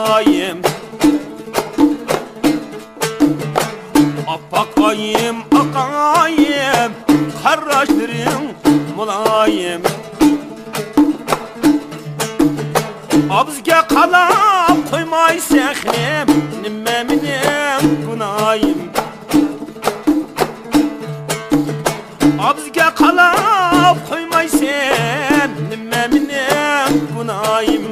mulayim. Apakayım akayım, kardeşlerim mulayim. Abizge kalap koymay sehnim, nimmeminin günayim. Abizge kalap koymay sen, nimmeminin günayim.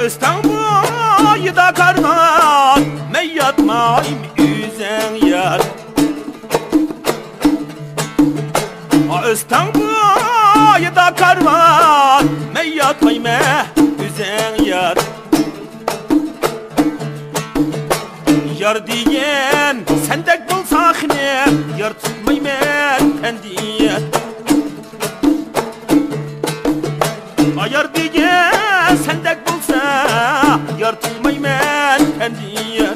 İstanbul'da karman, men yatmayım üzen yar. İstanbul'da karman, men yatmayım üzen yar. Yar diyen sendek bulsak ne, yar tutmayım kendiye. Yar diyen sendek bulsa, yar tutmayım kendiye.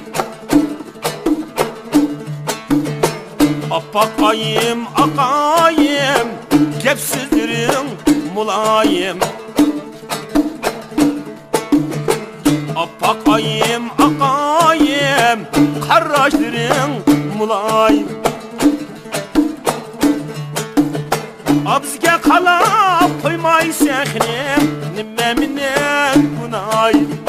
Apakayım akayım, kepsizdirin mulayim. Apakayım akayım, kardeşlerin mulayim. Abizge kalap koymay sehnim, nimmeminin günayim.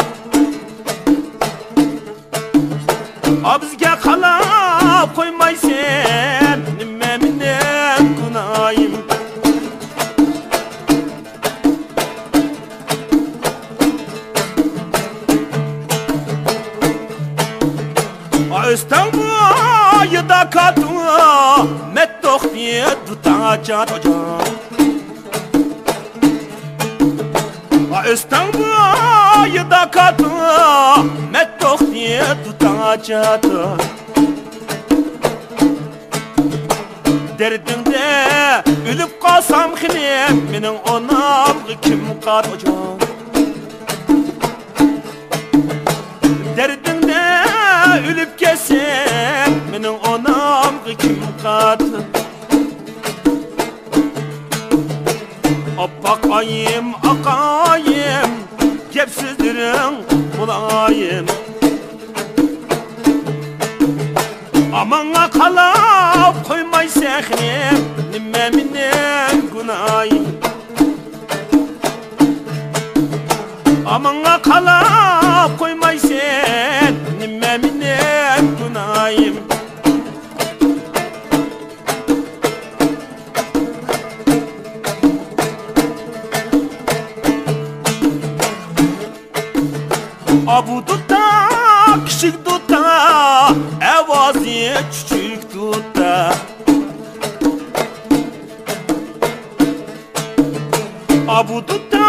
Abizge kalap koymay sen, nimmeminin günayim. İstanbul'da katı mettok diye tutacak hocam. İstanbul'da katı mettok diye tutacak. Derdimde ölüp kalsam khilem, menin onam kim kat hocam. Derdimde ölüp kesem, menin onam kim kat. Apakayım akayım, kepsizdirin mulayim. Amana kalap koymay sehnim, nimmeminin günayim. Amana kalap koymay sen, nimmeminin günayim. Abu tutta, küçük tutta, evazı küçük tutta. Abu tutta,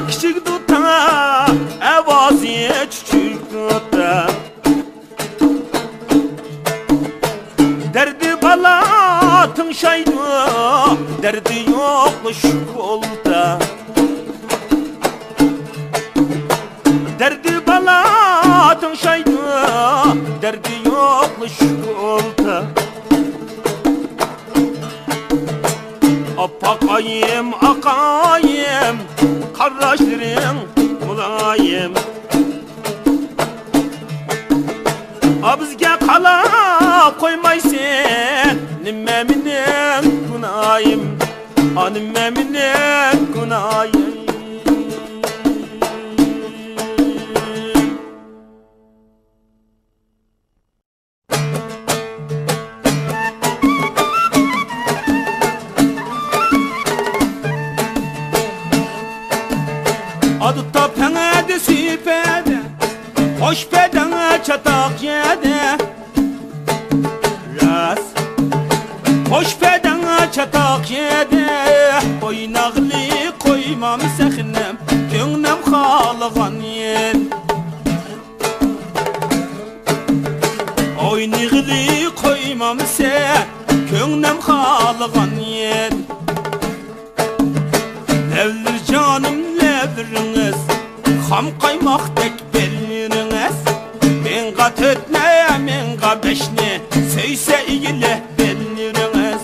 küçük tutta, evazı küçük tutta. Derdi balatın şaydı, derdi yokmuş kolda. Derdi balatın şaydı, derdi yokmuş kolda. Apakayım akayım, kardeşlerin mulayim. Abizge kalap koymay sen, nimmeminin günayim. Nimmeminin günayim. Adı tapene de sipede, hoş bedene çatak yede. Ras, hoş bedene çatak yede. Oynağlı koymam sehnem, gönlüm halığan yen. Oynağlı koymam sen, gönlüm halığan yen. Evlir canım levriniz, ham kaymakdek beliriniz. Men kat ötne, men kat beşne, söyse iyile beliriniz.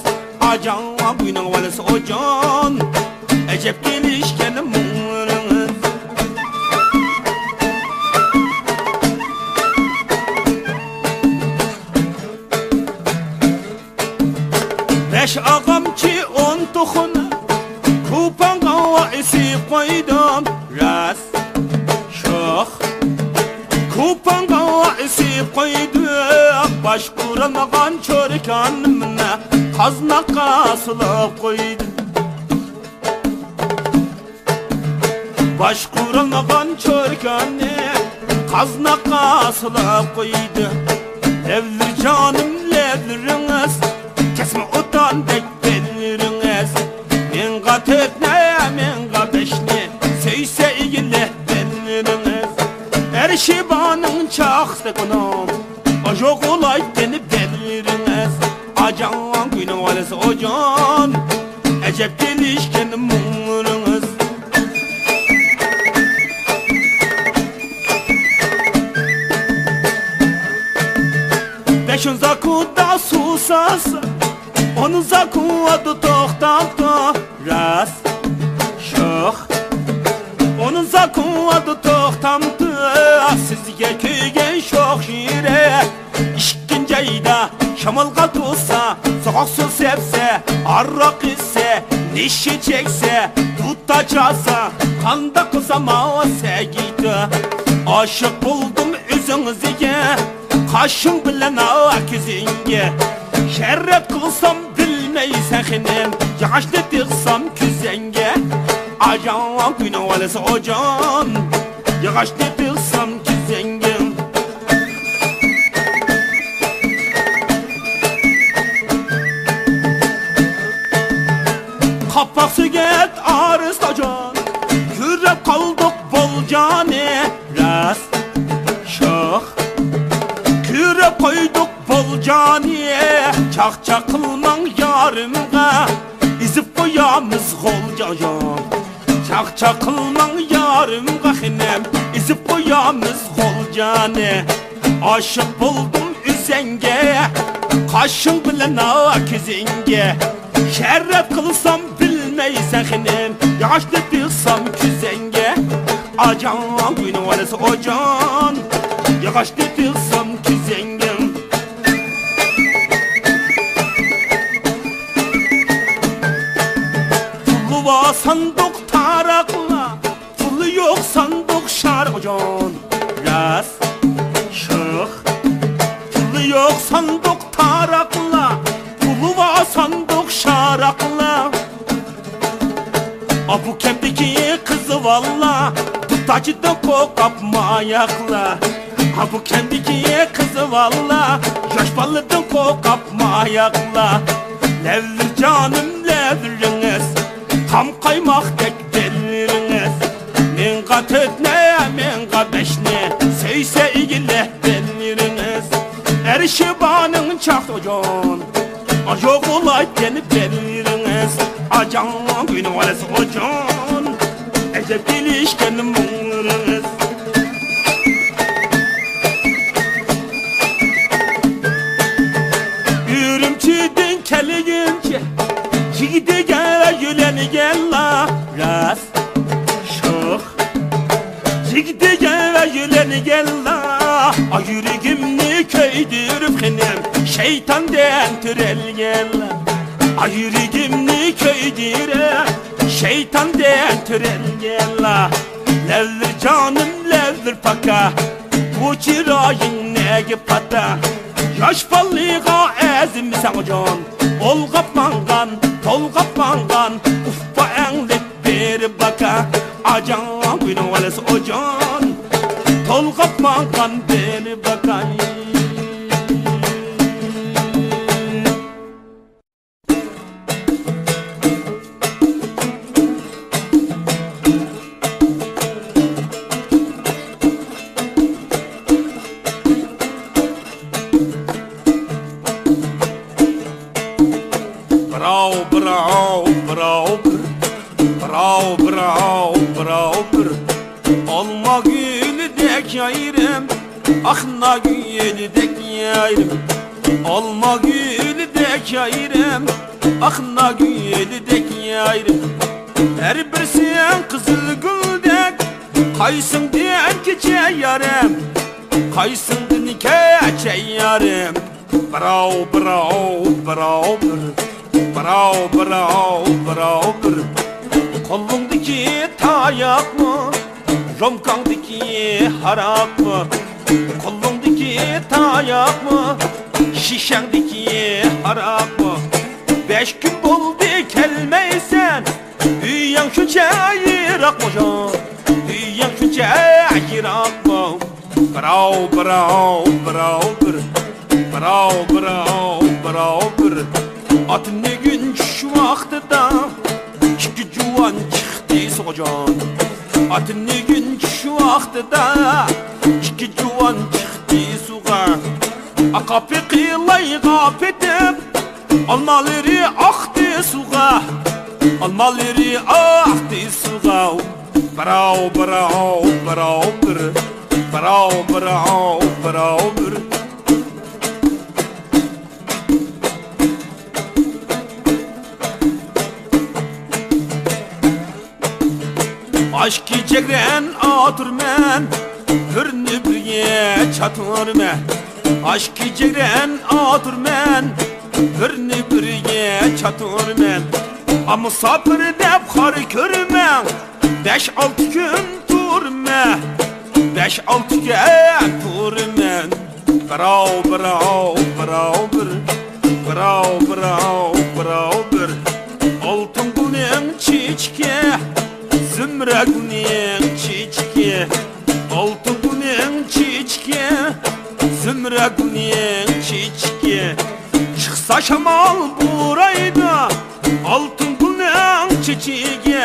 koydum ras şox kupanga isip koydum baş kuramagan çörkanımna kazna kasılıp koydum baş kuramagan çörkanı kazna kasılıp koydum levlir canım levliriniz kesme otan dek beliriniz men gatetne men gabeşni seyse ilgili beliriniz Erşibanın çaxtı konum Ojo kolay beni beliriniz Acan günün valisi ocan Ecep gelişken mumurunuz Beşin zakuda susası Onun zaku adı toxtantı Ras şox Onun zaku adı toxtantı Sizge köygen şox şire İşkince ayda şamalga tutsa Soğuk su sepse arrak ise Nişi çekse tutta çalsa Kanda kızama segiydi Aşık buldum üzünüzge Kaşın bilen akizenge Şerret kılsam bilmeysen xinem Yaşlı dıksam küzenge Acan günü valisi ocan Yaşlı dıksam küzenge Kapak süget arız ocan Kürep kaldık bolcane Ras şox Kürep koyduk bolcaniye Çak çakılman yarımga İzip koyamız golcacan Çak çakılman yarımga xinem İzip koyamız golcane Aşık buldum üzenge Kaşın bilen akizenge Şerret kılsam bilmeysen xinem Yaşlı dıksam küzenge Acan günü valisi ocan Yaşlı dıksam küzenge Pulu var sandık tarakla Pulu yok sandık şarkıcan Ras şox Pulu yok sandık tarakla Pulu var sandık şarakla Bu kempdeki kızı valla Tutacıda kokap mayakla Bu kempdeki kızı valla Yaş balıdan kokap mayakla Levlir canım levliriniz Tam kaymak tek beliriniz Men gatetne men gabeşne Seyse ilgili beliriniz Erşibanın çaxtı ocan Ajo kolay beni beliriniz Acan günü valisi ocan Ecep gelişken mumurunuz Ürümçiden keleyince Yigide gel yüleni gel la Ras şox Yigide gel yüleni gel la Yüreğimni köydürüp xinem Şeytan den türel gel la Yüreğimni köydüre Şeytan den türel gel la Levlir canım levlir paka Bu çirayın negi pata Yaş ballığa ezimisan ocan Ol kapmangan, tol kapmangan Uffa enlik bir baka Acan günü valisi ocan Tol kapmangan bir baka Bravo, bravo, bravo, bravo, bravo, bravo, Alma gülü dek yayrım, Akna gülü dek yayrım, Alma gülü dek yayrım, Akna gülü dek yayrım. Her bir sen kızıl gül dek, Kaysın diyen keçe yarım, Kaysın diyen keçe yarım. Bravo, bravo, bravo, Bravo, bravo, bravo. Kolundaki tayak mı, romkandaki harak mı? Kolundaki tayak mı, şişendeki harak mı? 5 gün oldu gelmeysen, üyen şunca yirak mı can? Üyen şunca yirak mı? Bravo, bravo, bravo, bravo, bravo, bravo, atın ne gün şu vaxtıda iki cuvan çıktı soğucan. Atın ne gün şu vaxtıda iki cuvan çıktı suğa. Akapı kıylay kap edip almaları aktı suğa. Almaları aktı suğa. Bravo, bravo, bravo, bravo, bravo, bravo. Aşkı çekren atırmen, hürnü birge çatırmen. Aşkı çekren atırmen, hürnü birge çatırmen. Ama sabır dep kar körmen, 5-6 gün durma, 5-6 gün durman. Bravo, bravo, bravo, bravo, bravo, bravo. Altın günün çiçke, zümre günün çiçke. Altın günün çiçke, zümre günün çiçke. Çıksa şamal burayda, altın günün çiçeği,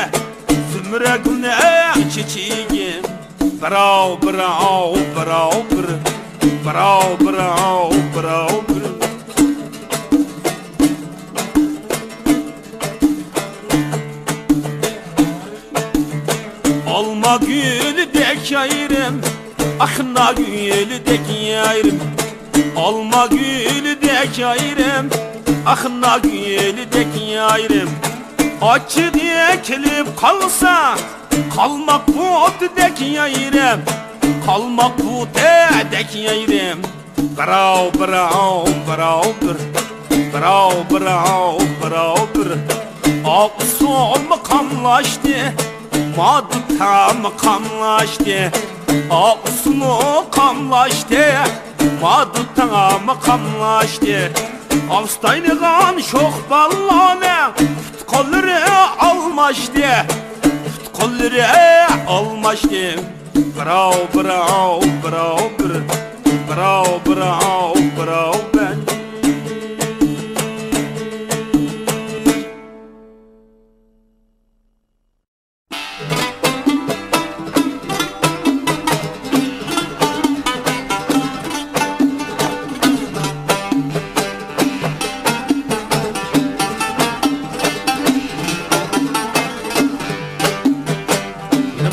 zümre günün çiçeği. Bravo, bravo, bravo, bravo, bravo, bravo. Alma gülü dek yayırım, akna gülü dek yayırım. Alma gülü dek yayırım, akna gülü dek yayırım. Açı dikilip kalsa, kalmak bu dek yayırım. Kalmak bu dek yayırım. Bravo, bravo, bravo, bravo, bravo, bravo. Ağustom kamlaştı, madıtam kamlaştı. Ağustom kamlaştı, madıtam kamlaştı. Avstaylıgan şok ballame, kolları almıştı, kolları almıştı. Bravo, bravo, bravo, bravo, bravo, bravo ben.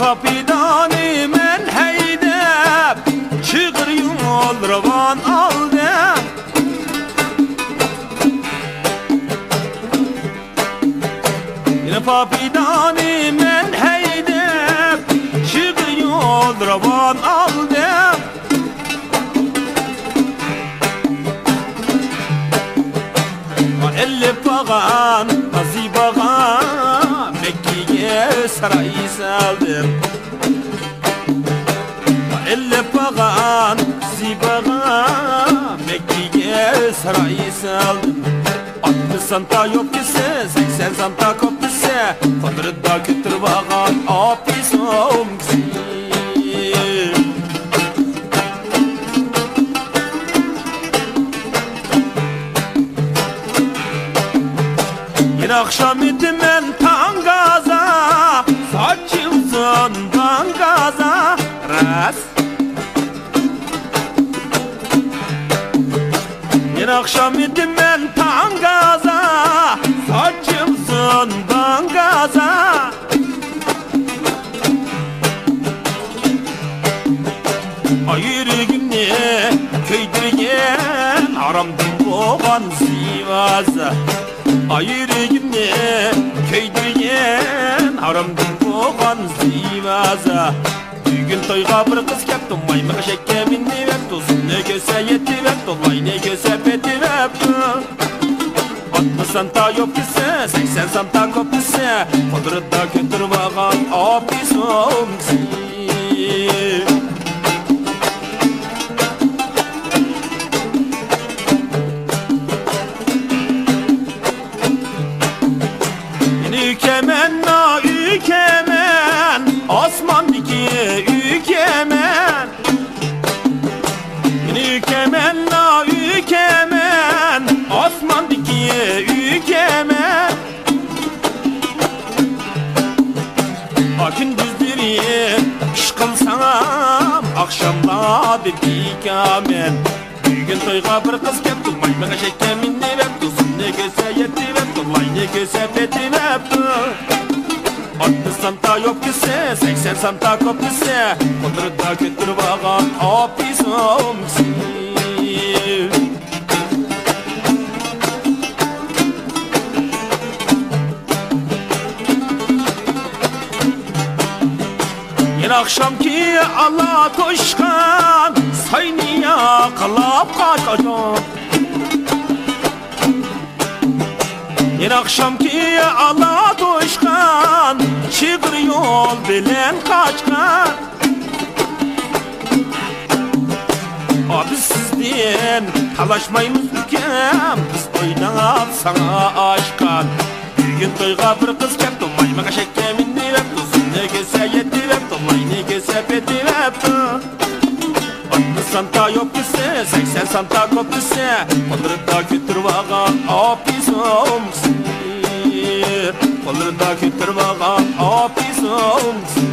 Kapidani men heydep, çıgır yol ravan aldım. Yine papidani men heydep, çıgır yol ravan aldım. Elle bağan, nazi bağan, Mekke'ye sarayı saldım. Elle bağan, zibağan, Mekke'ye sarayı saldım. 60 santa yok ise, 80 santa kop ise, Tanrı'da götür bağan, apis omksi. Bir akşam idim ben tangaza, saçım zondan gaza. Ras. Bir akşam idim ben tangaza, saçım zondan gaza. Ayırgımne köydürgen, aramdım boğan zivaza. Ayırgımne köydürgen, aramdım boğan zivaza. Bugün toyga bir kız kepti, mayma şekke minni vepti. Uzunlu göse yetti vepti, olay ne göse peti vepti. 60 Santa yok ise 80 santa kop ise Kudretta götürüp ağan abisomsi Ükemen na ükemen Osman'daki ükemen Ükemen na ükemen Osman'daki ükemen Gündüzleri iş kılsam Akşamlarda dikamen Bugün toyga bir kız kepti Maymağa şekkemin ne vepti Sunne göse yetti vepti Lay ne göse peti vepti 60 santa yok ise 80 santa kop ise Kudretta götürüp ağan abisomsi Yer akşamki ala toşkan Sayniya kalap kaçacağım Yer akşamki ala toşkan Çıgır yol bilen kaçkan Abi sizden talaşmayımız ülkem Biz oynat sana aşkan Bugün toyga bir kız kepti Maymağa şekkemin ne vepti Sunne göse yetti vepti Lay ne göse peti vepti 60 santa yok ise 80 santa kop ise Kudretta götürüp ağan abisomsi Kudretta götürüp ağan abisomsi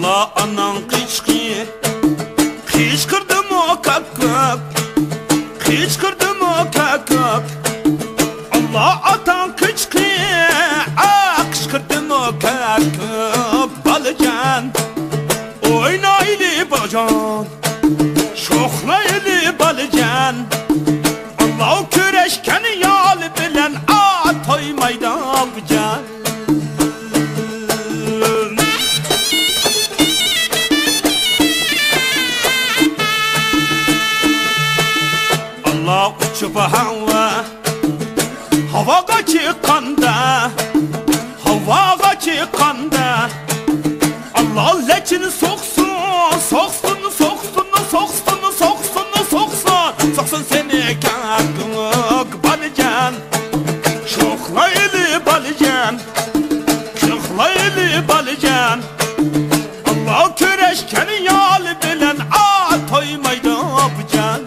Allah anan kışkırdım o kakak Kışkırdım o kakak Allah atan kışkırdım o kakak Balıcan oynaylı balıcan Şohlaylı balıcan Allah o küreşken yal bilen Atoy maydan bucan Allah uçup havaga çıkanda Havaga çıkanda Allah leçini soksun Soksun, soksun, soksun, soksun, soksun Soksun seni kakık balıcan Şohlaylı balıcan Şohlaylı balıcan Allah küreşken yal bilen Atoy mayda bucan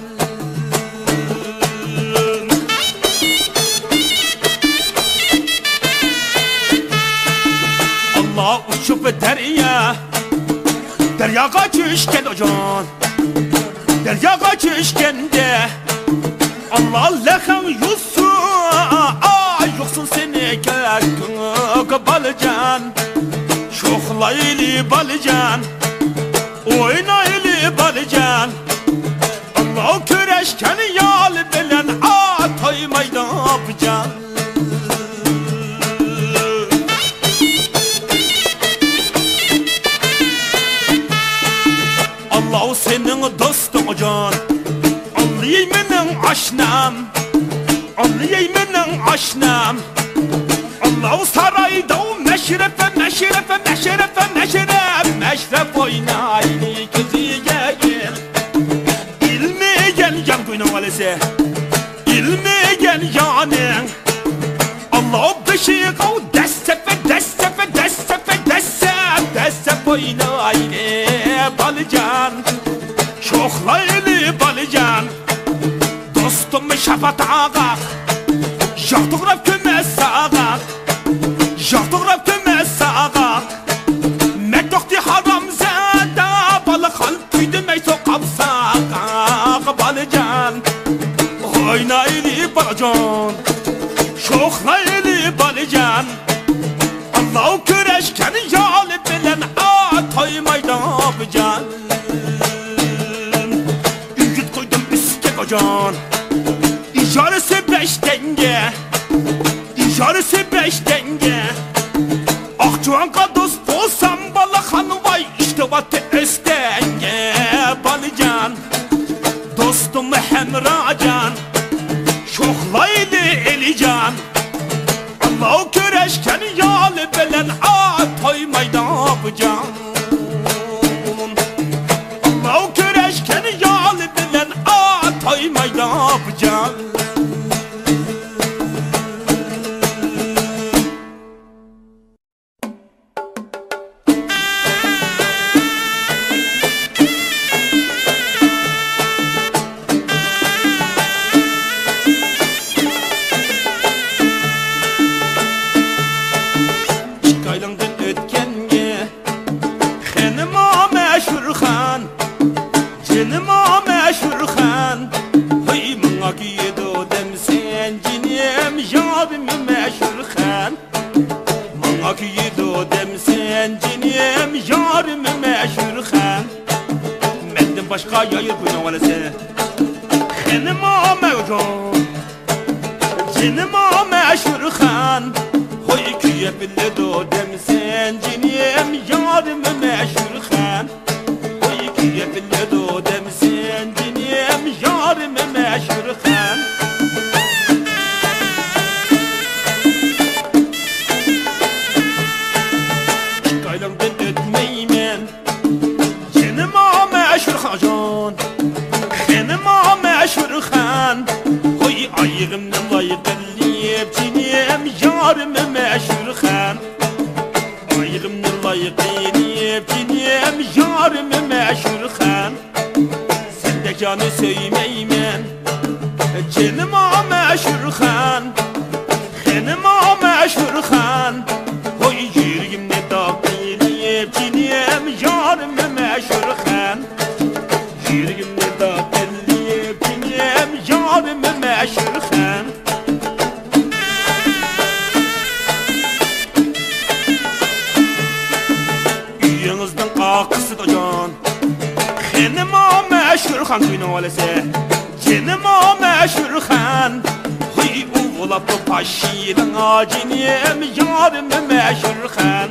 Allah uçup deryaga çüşken ocan Deryaga çüşkende Allah lekan yutsun Yoksun seni kakık balıcan Şohlaylı balıcan Oynaylı balıcan Allah küreşken yal bilen Atoy mayda bucan Allah senin dostun ocan Anlayayım aşnam Anlayayım aşnam Allah sarayda meşrefe meşrefe meşrefe meşref Meşref oynaylı kızı gel İlmi gel yan günü valise İlmi gel yanın Allah beşi kav destefe destefe destefe destefe Destefe oynaylı balıcan Şohlaylı balıcan Dostum şafat ağak Yahtıqrab kömez sağak Yahtıqrab kömez sağak Meddoqdi haram zədə Balık hal tüydü meyso qapsaq Balıcan Oynaylı balıcan Şohlaylı balıcan Allah küreşken yal bilen Atoy mayda bucan Ügüt koydum üske kocan İcal güreştenge Akçuanka dost olsam balakan vay işte vatı östenge Balıcan dostum hemracan Şohlaylı elican Allahu köreşken yalı belen Atoy maydabıcan Allahu köreşken yalı belen Atoy maydabıcan Başka yayır kuyna valese Benim o mevcun Cinim o meşhur khan Hoy küye bille do demsen Cinim yarım meşhur khan Hoy küye bille do demsen Cinim yarım meşhur khan Şikaylandan ötmeymen Cinim o meşhur hacan Benim o meşhur khan Hoy ayığımdan layıklayıp Cinim yarım meşhur khan Ayığımdan layıklayıp Cinim yarım meşhur khan Sen de canı söymeymen Cinim o meşhur khan Benim o meşhur khan Hoy yüreğimde dağlayıp Cinim yarım meşhur khan Yüreğimde dağlayıp Cinim yarım meşhur khan Üyünüzden kakısı da can Benim o meşhur khan Kuyna valese Cinim o meşhur khan Hoy uğulap da paşidan Cinim yarım meşhur khan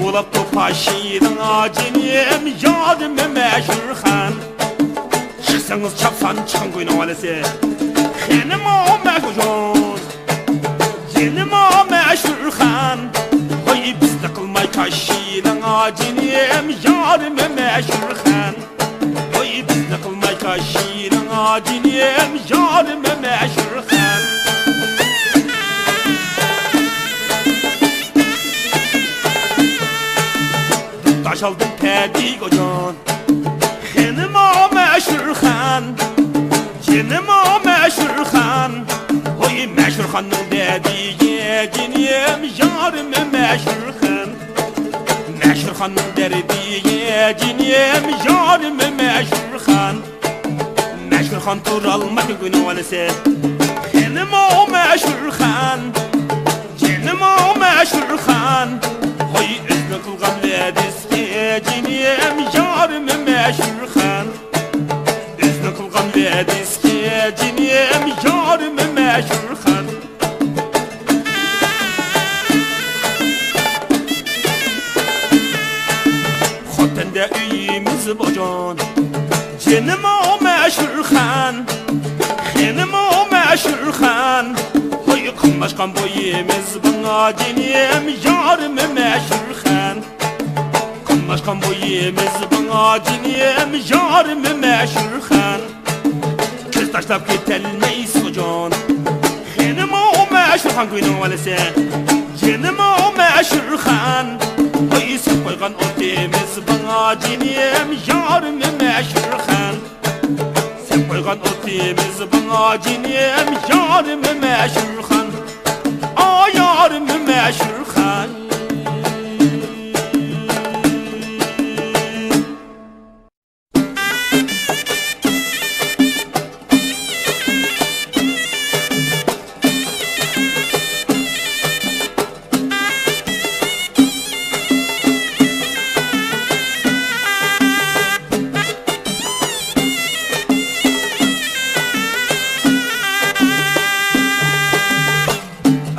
Uğulap da paşidan Cinim yarım meşhur khan Çıksanız çapsan çıkın Kuyna valese Benim o meşhur can Cinim o meşhur khan Hoy biz de kılmay kaşidan Cinim yarım meşhur khan Hoy biz de kılmay kaşidan Cinim yarım meşhur khan Taş aldım tedik ocan Benim o meşhur khan Cinim o meşhur khan Hoy meşhur khanın dediği Cinim yarım meşhur khan Meşhur khanın dediği Cinim yarım meşhur khan Meşhur khan turalmak Kuyna valese Benim o meşhur khan Cinim o meşhur khan Hoy üzme kılgan lediske Cinim yarım meşhur khan Üzme kılgan lediske Cinim yarım meşhur khan Xotende üyimiz bocan Cinim o meşhur khan Benim o meşhur khan Hoy kılmaşkan boyimiz bana Cinim yarım meşhur khan Kılmaşkan boyimiz bana Cinim yarım meşhur khan Kız taşlap gitelmeyiz hocan Benim o meşhur khan Kuyna valese Cinim o meşhur khan Hoy sen koygan otimiz bana Cinim yarım meşhur khan Sen koygan otimiz bana Cinim yarım meşhur khan Yarım meşhur khan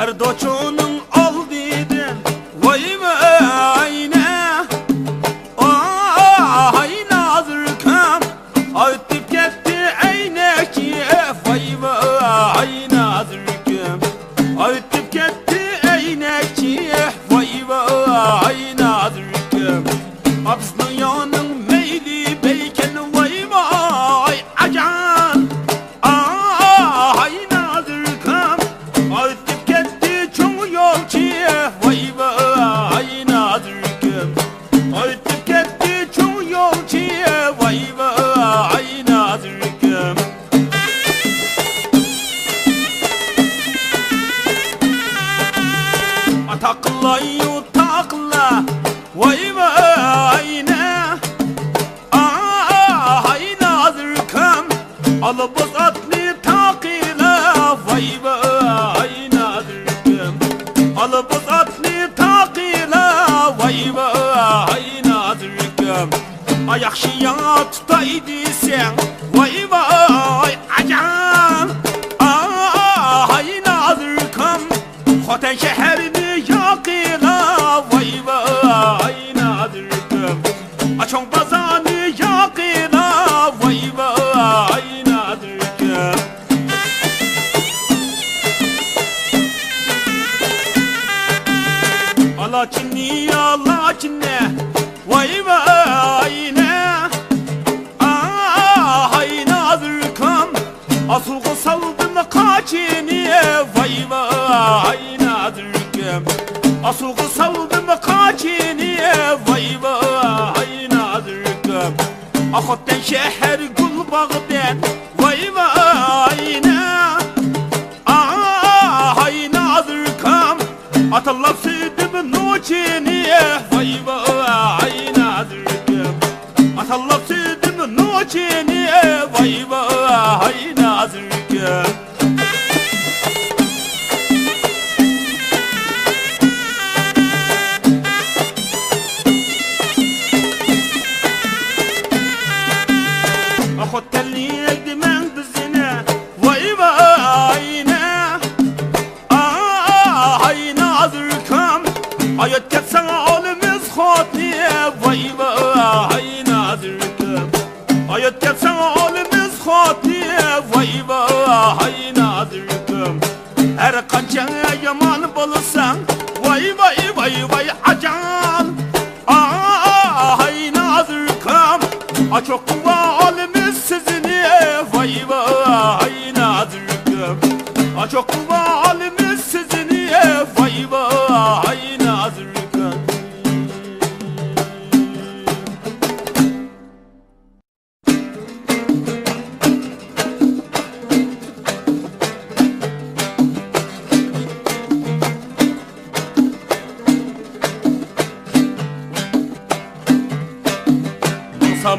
Erdoğan Bizning yoning meyli beyken vay vay ajan. Ay nazirkam o'tib ketdi cho'ng yo'lchi vay vay nazirkam o'tib ketdi cho'ng yo'lchi vay vay nazirkam. Takla yu takla vay vay ne. Ay nazirkam alıbız atlı takila vay vay nazirkam alıbız atlı takila vay vay nazirkam. Yaxşıya tutaydı sen vay vay acan. Ay nazirkam Xotan şehrini yakila vay vay nazirkam. Açon bazanı yakila vay vay nazirkam. Allah çinne vay vay ne. Ay nazirkam asılgı saldım kaçini vay vay nazirkam. Asılgı saldım kaçini vay vay nazirkam. Xotan şehir gül bağdan vay vay ne. Ay nazirkam atallab süydüm noçini vay vay nazirkam. Atallab süydüm noçini vay vay nazirkam. Xotanli egdimen bizine vay vay ne. Ay nazirkam ay ötketsen olimiz xotni vay vay nazirkam. Ay ötketsen olimiz xotni vay vay nazirkam. Her qancha yomon bo'lsan vay vay vay vay ajan. Ay nazirkam çok olimiz sizini vay vay nazirkam. Çok olimiz sizini vay vay nazirkam.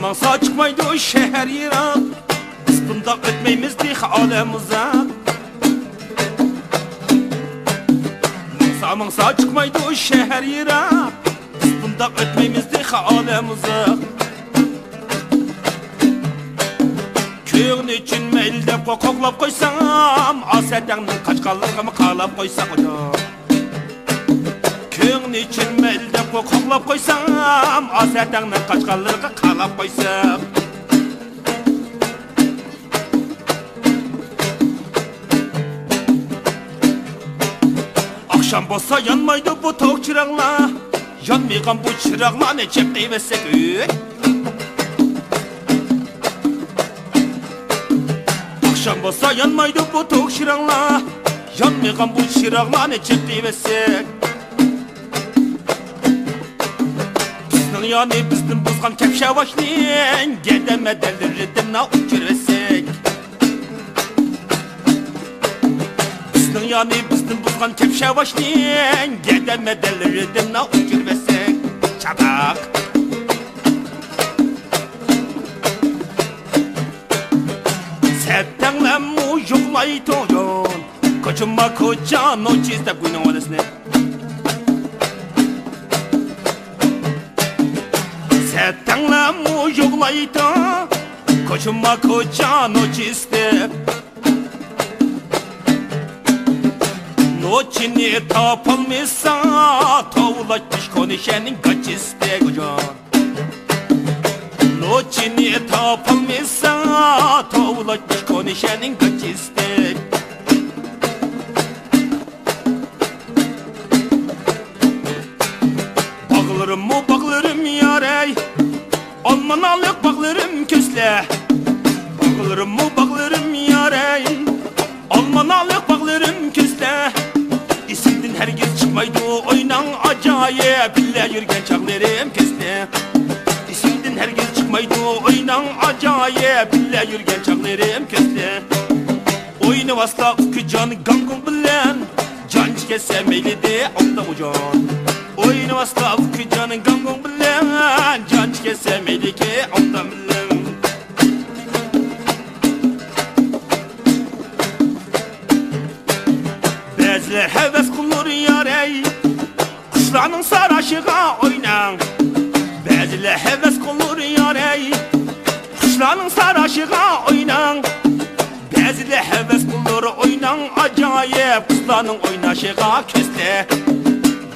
Mansa çıkmaydı o şehir Irak. Biz bunda ötmeyimizdi alem uzak. Mansa çıkmaydı o şehir Irak. Biz bunda ötmeyimizdi alem uzak. Köyün için meldep koklap koysam asetengnin kaçkalığımı kalap koysak hocam. Köyün için meldep koklap koysam asetengnin kaçkalığımı kalap koysak. Akşam bolsa yanmaydı bu tok çırağlar. Yanmaygan bu çırağlar ne çep deymesek Akşam bolsa yanmaydı bu tok çırağlar. Yanmaygan bu çırağlar ne çep deymesek. Bizning yani bizden buzgan kepşavaşnin gedeme deliridim na uçurvesek. Bizning yani bizden buzgan kepşavaşnin gedeme deliridim na uçurvesek. Çabak Settenle mu yoklaytın Koçuma koçan o çizde kuyunun odasını. Settenle mu yoklaytın Koçuma koçan o çizde. Noçini tapılmışsa Tavlaşmış konuşenin kaçiste kocan. Noçini tapılmışsa Tavlaşmış konuşenin kaçiste. Bağlarım mu bağlarım yarey Almanalık bağlarım kösle, bağlarım mı bağlarım yarey. Almanalık bağlarım kösle, isimden herkes çıkmaydı oynan acayip. Bille yürgen çağlarım kösle, isimden herkes çıkmaydı oynan acayip. Bille yürgen çağlarım kösle. Oyunu vasla ufku canı gangun bilen, can kesse meyli de onda ucan. Oyunu vasla ufku canı gangun bilen, can kesse meyli ki onda bilen. Bezler heves kulur yarey, kuşlarının saraşığa oynan. Bezler heves kulur yarey, kuşlarının saraşığa oynan. Bezle heves kulur oynan acayip, kızlarının oynaşığa kösle.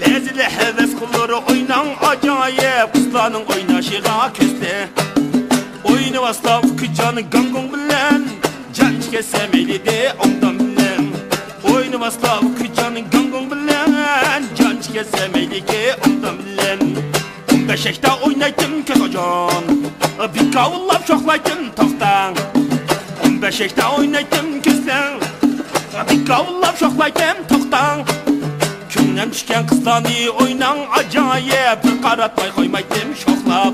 Bezle heves kulur oynan acayip, kızlarının oynaşığa kösle. Oyunu vasla ufku canı gangun bilen, can kesse meyli de ondan bilen. Oyunu vasla ufku canı gangun bilen, can kesse meyli ki ondan bilen. 15 yaşta oynaydım köz ocan, bir kavullap şoklaydım toktan. 15 yaşta oynaydım közlen, bir kavullap şoklaydım toktan. Kümnem düşken kızlarını oynan acayip, bir qaratmay koymaydım şoklap.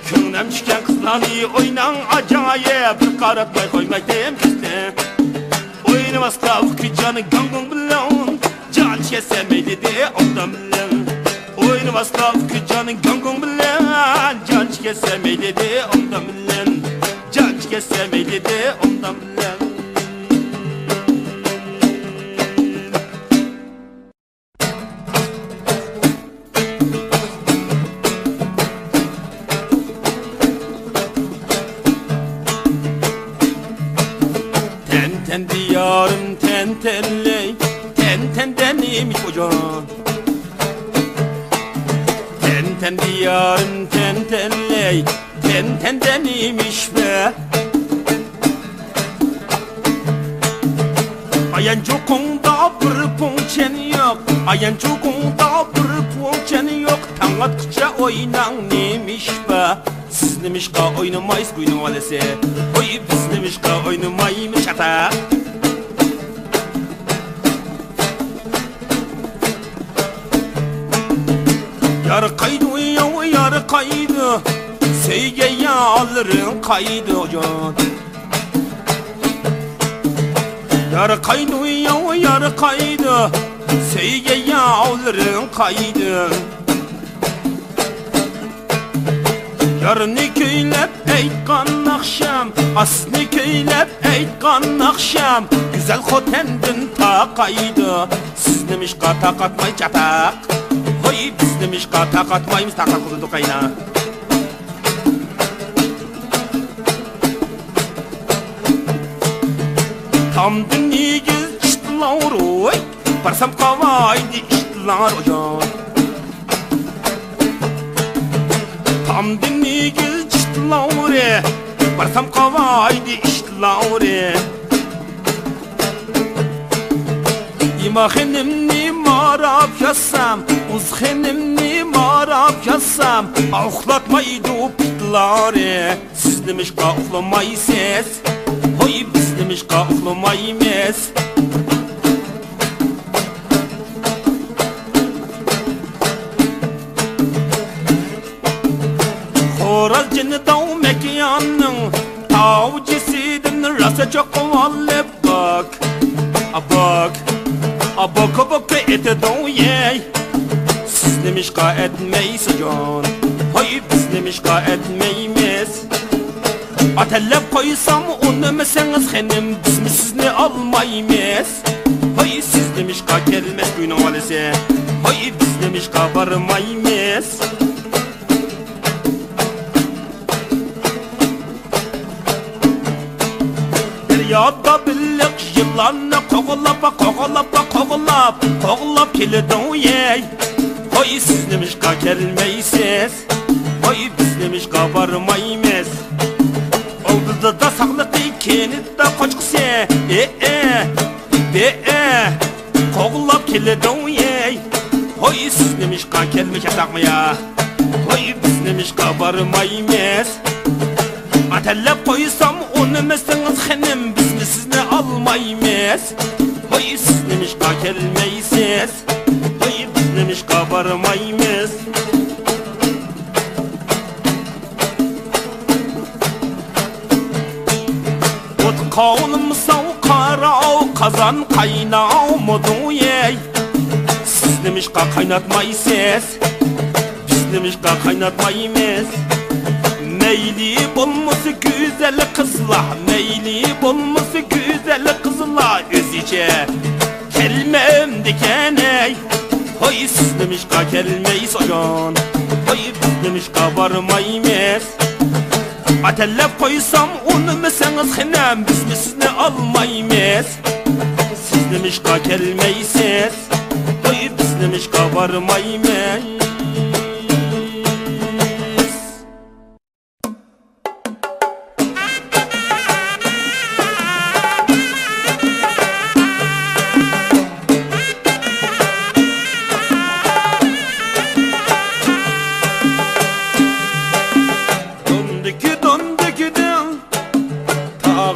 Kümnem düşken kızlarını oynan acayip, bir qaratmay koymaydım közlen. Oyunu vasla ufku canı gangun bilen, can kesse meyli de ondan bilen. Oyunu vasla ufku canı gangun bilen, can kesse meyli de ondan bilen. Can kesse meyli de ondan bilen. Ten ten diyarım ten tenley, ten tenden imiş kocan. Ten ten diyarım ten tenley, ten tenden imiş be. Ayan çokunda bir ponçen yok, ayan çokunda bir ponçen yok. Tangatça oynan neymiş be. Siz nemişka oynamayız kuyunu valese, oy biz nemişka oynamayız çata. Yarı kaydı ya yarı kaydı, sevgiye alırım kaydı ocan. Yarı kaydı ya yarı kaydı, sevgiye alırım kaydı. Yarını köylep eytkan akşam, aslı köylep eytkan akşam. Güzel hotendin ta kaydı, siz nemişka takatmay çatak. Hoy biz nemişka takatmayımız takat kudu kayna. Tam dünyigiz iştlar oy, parsam kavaydı iştlar ocan. Tam dünyigiz iştlar, parsam kavaydı iştlar. İmahenimni marab yazsam, uzhenimni marab yazsam, ahlatmaydı pitları. Siz demişka uhlamayısız, hoy biz demişka uhlamayımız. Horaz cini dav mekiyanın, tav cisidin rasa çok kovalı bak. Bak, baka baka ete doğuyey. Siz demişka etmeyiz can, hayır biz demişka etmeyimiz. Atellep koysam onu meseniz henim, biz mi siz ne almayımız. Hayır siz demişka gelmez günü valise, hayır biz demişka varmayımız. Deryada billik yılanı koğulapa koğulapa koğulap, koğulap kilidin yey. Hayır siz demişka gelmeysiz, hayır biz demişka varmayımız. Oldu da sağlık ikenit de koçkusu, koğulap kilidin yey. Hayır siz demişka gelmeyecek takmaya. Oy biz nemişqa barmaymiz. Atellep koysam onumuzsınız xenim, biz mi sizni almaymiz. Oy siz nemişqa kelmeysiz. Oy biz nemişqa barmaymiz. Ot kavunum savqarao, kazan kaynao modu yey. Siz nemişqa kaynatmaysiz. Biz nemişqa kaynatmaymiz. Meyli bulması güzel kızla, meyli bulması güzel kızla, özüce kelmem dikeney. Hoy siz nemişqa kelmeyiz oyan, hoy biz nemişqa barmaymiz. Atellep koysam onumuzsınız xenem, biz mi sizni almaymiz. Siz nemişqa kelmeysiz, hoy biz nemişqa barmaymiz.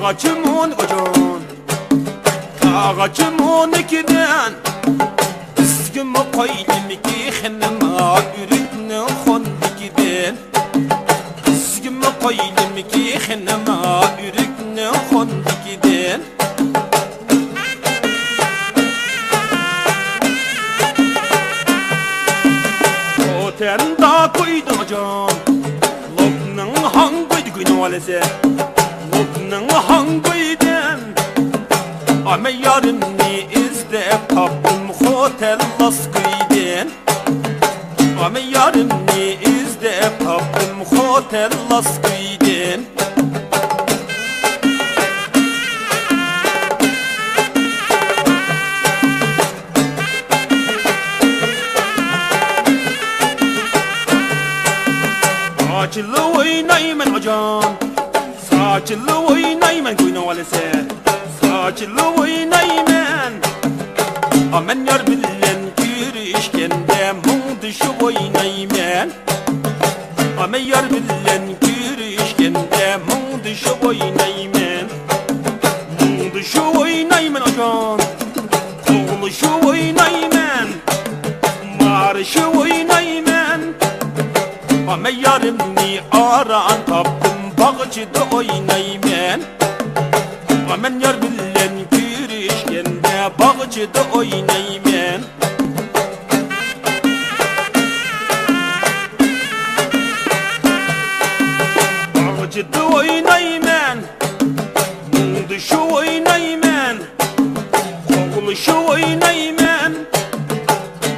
Ağacımın ucun, ağacımın ikiden Üzgümü koydum ki xenema ürüknü xondikiden Üzgümü koydum ki xenema ürüknü xondikiden Otenda koydum ucun Lobnın hangıydı günü valese Lobnın hangıydım Ama yarını izlep taptım Hotel laskıydın Ama yarını izlep taptım Hotel laskıydın Saçlı oynayman hocam Saçlı oynayman kuyna valese Saçlı oynayman Amen yar bilen görüşkende Mungdışı oynayman Amen yar bilen görüşkende Mungdışı oynayman Mungdışı oynayman hocam Kovuluşu oynayman Marışı oynayman Ama yarımni aran taptım Bağcıda oynayman Aman yar bilen görüşkende Bağcıda oynayman Bağcıda oynayman Mungdışı oynayman Kovuluşu oynayman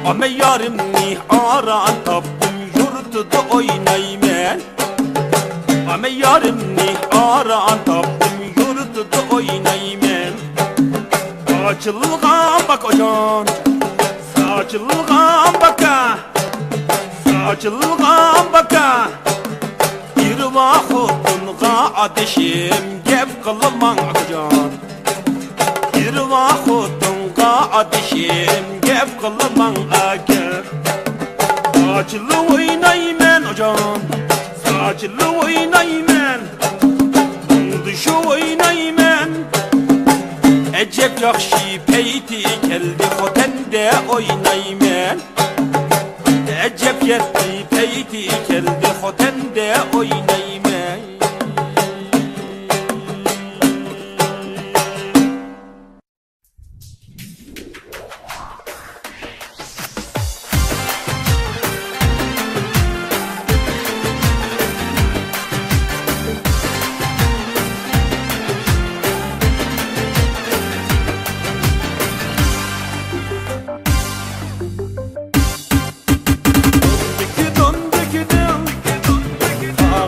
Ama yarımni aran taptım Yurtuda oynayman Ama yarımni aran taptım Yurtuda oynayman Saçılgan bak ocan Saçılgan baka Saçılgan baka Bir vaxutunga ateşim Gep kılman ocan Bir vaxutunga ateşim Gep kılman akar Saçlı oynayman ocan Saçlı oynayman Mungdışı oynayman Ecep yakşı peyti keldi Xotende oynayman Ecep yetti peyti keldi Xotende oynayman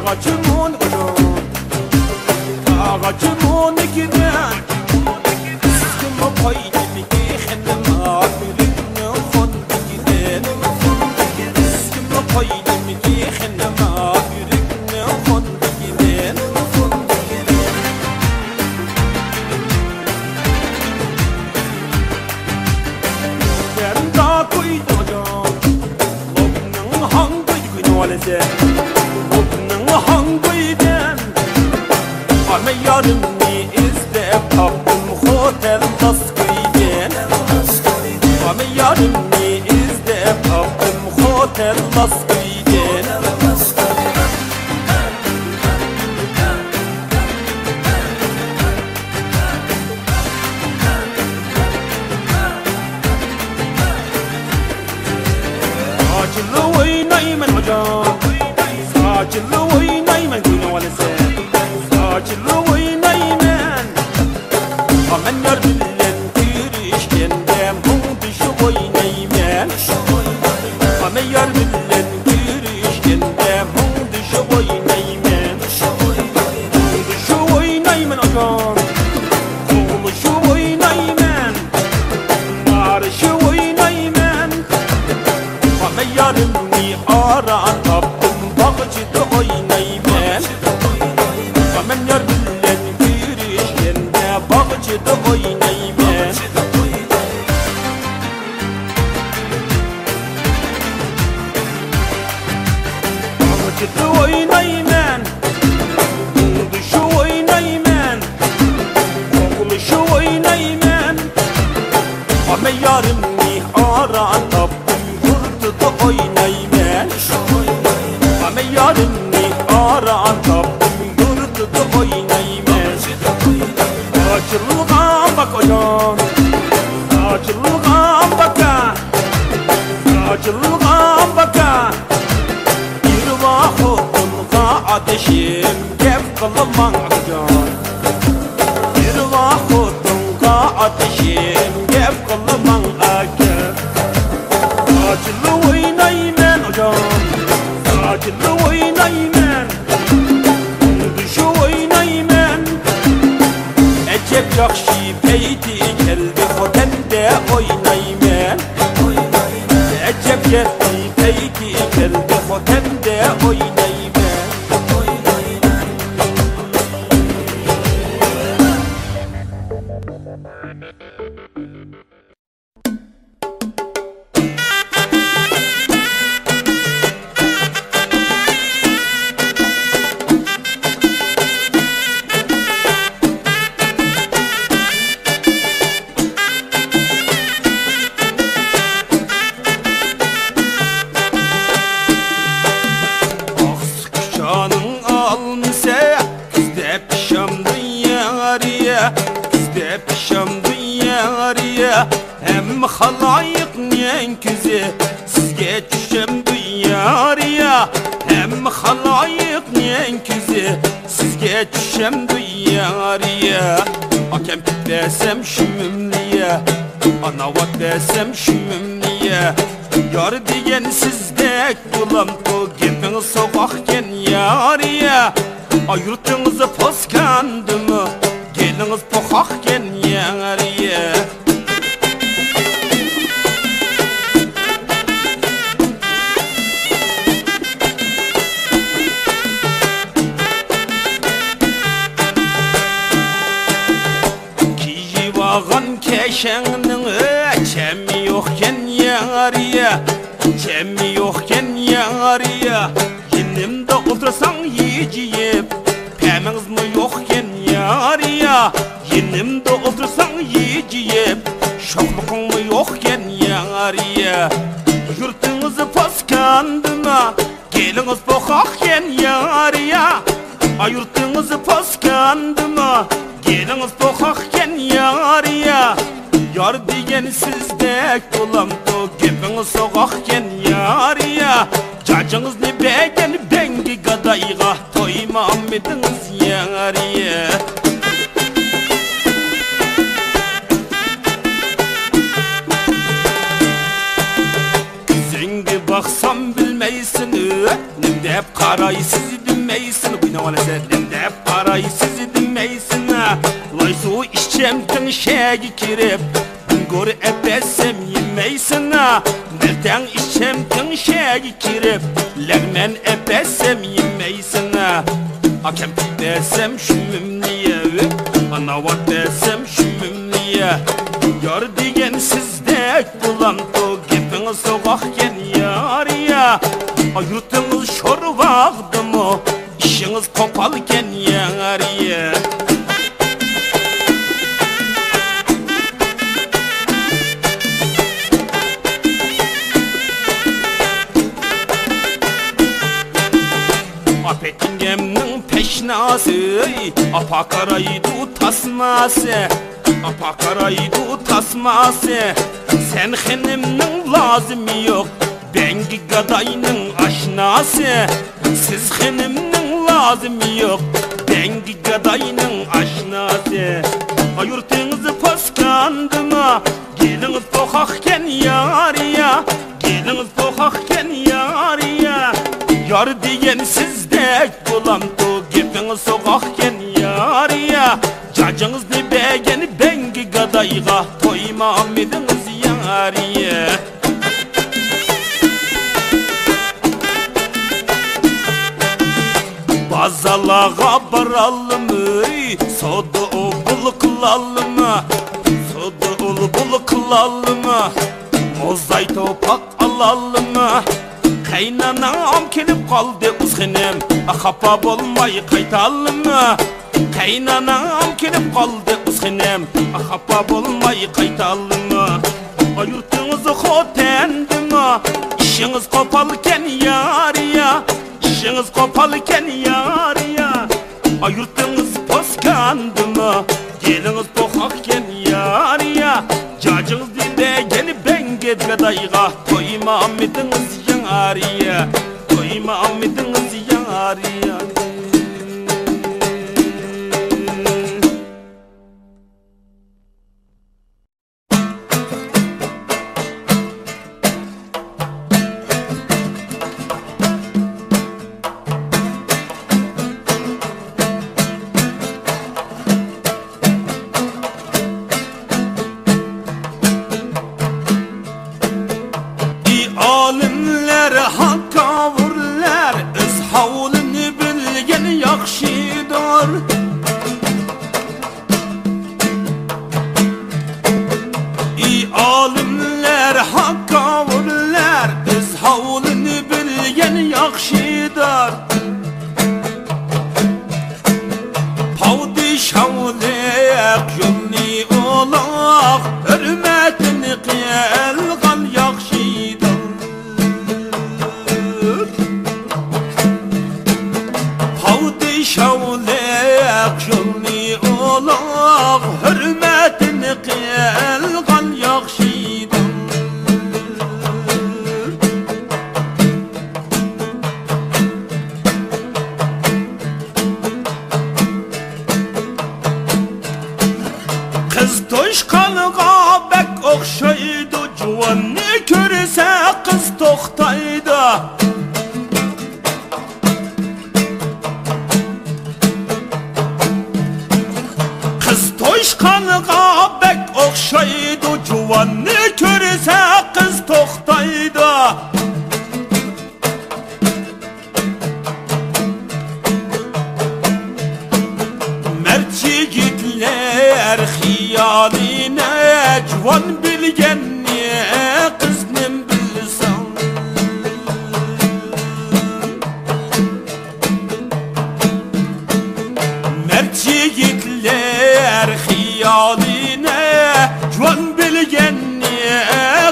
Ağacımın ucun Ağacımın ikiden Üstüme koydum ki xenema ürüknü xondikiden Üstüme koydum ki xenema ürüknü xondikiden Ben da koydum can Lobnın hangıydı günü valese Oknun hangıyden Ama yarımni izlep taptım Hotel Laskıyden Ama yarımni izlep taptım Hotel Laskıyden Saçlı oynayman hocam Saçlı oynayman Gülün valese Saçlı oynayman Aman yar bilen kürüşkende Mung düşü oynayman Aman yar bilen kürüşkende Mung düşü oynayman Mung düşü oynayman hocam Kovuluşu oynayman Marışı oynayman Ama yarımni aran taptım Bağcıda oynayman Aman yar bilen kürüşkende Bağcıda oynayman Bağcıda oynayman Düşü oynayman Kovuluşu oynayman Ama yarımni aran taptım Yurtta oynayman Ama yarımni aran taptım Yurtta oynayman Saçılgan bak hocam Saçılgan baka Saçılgan baka Bir vaxtımda ateşim Gep kılman hocam Bir vaxtımda ateşim Gep kılman akep Saçlı oynayman hocam Saçlı oynayman Düşü oynayman Ecep yakşı peyti geldi Hotelde oynayman Ecep yetti peyti geldi Hotelde oynayman Hem halayık nenküze Sizge düşem dünyarıya Hem halayık nenküze Sizge düşem dünyarıya Akem desem şümümliye Anavat desem şümümliye Yar diyen sizdek bulam to Gepiniz soğakken yarıya Ayırtınızı poskandı mı Geliniz pohakken yarıya Bağın keşeğinin çemi yokken yarıya Çemi yokken yarıya Yenimde otursan yiyeceğim Peminiz mi yokken yarıya Yenimde otursan yiyeceğim Şoklukun mu yokken yarıya Yurtınızı paskandı mı Geliniz bokakken yarıya Yurtınızı paskandı mı Geliniz bokakken yarıya Yar diyen sizdek bulam to Gepiniz soğakken yarıya Cacınız ne begen bengi gadayga Toymam ediniz yarıya Zengi baksam bilmeysin Nemde hep karaysız demeysin Bina valese nemde hep karaysız demeysin Laysu işçemden şeyi kirip Gör ebesem yemeysin Nereden işçemden şeyi kirip Legmen ebesem yemeysin Akem desem şümümliye Anavat desem şümümliye Yar diyen sizdek bulan to Gepiniz soğakken yarıya Yurtunuz şor vaqdı mı? İşiniz kopalken yariye. Apetingemnin peşnası, apakaraydı tasması, apakaraydı tasması. Sen xenimnin lazımı yok, bengi gadayının aşnası. Siz xenimnin lazımı yok, bengi gadayının aşnası. Yurtunuzu poskandı mı? Geliniz tokakken yarıya, geliniz tokakken yarıya. Yar diyen sizdek bulamdı, gepiniz sokakken yarıya. Cacınızı beğeni bengi gadayga, toymam ediniz yarıya. Bazalağa baralım, soda o bulu kılalım, soda ol bulu kılalım, mozay topak alalım. Kaynanam kelip kaldı uzğinem, xafa bolmay qaytalım. Kaynanam kelip kaldı uzğinem, xafa bolmay qaytalım. Yurtunuzu xotendim, işiniz kopalken yarıya, işiniz kopalken yarıya. Yurtunuz poskandım, geliniz tokakken yarıya. Cacınız dile gelip ben gedgadayga, toymam ediniz yarıya, toymam ediniz yarıya. Alimler hakka vurlar, öz havlini bilgen yaxşıdır. Alimler hakka vurlar, öz havlini bilgen yaxşıdır. Padişahlık yolni olaq, hürmetini qiyalgan yaxşıdır. Padişahlık yolni olaq, hürmetini qiyalgan yaxşıdır. Kız toşqanığa bek oxşaydı, juvanni körse kız toxtaydı. Kız toşqanığa bek oxşaydı, juvanni körse kız toxtaydı. Mert yigitler hiyaline, juvan bilgenni kıznim bilsan. Mert yigitler hiyaline, juvan bilgenni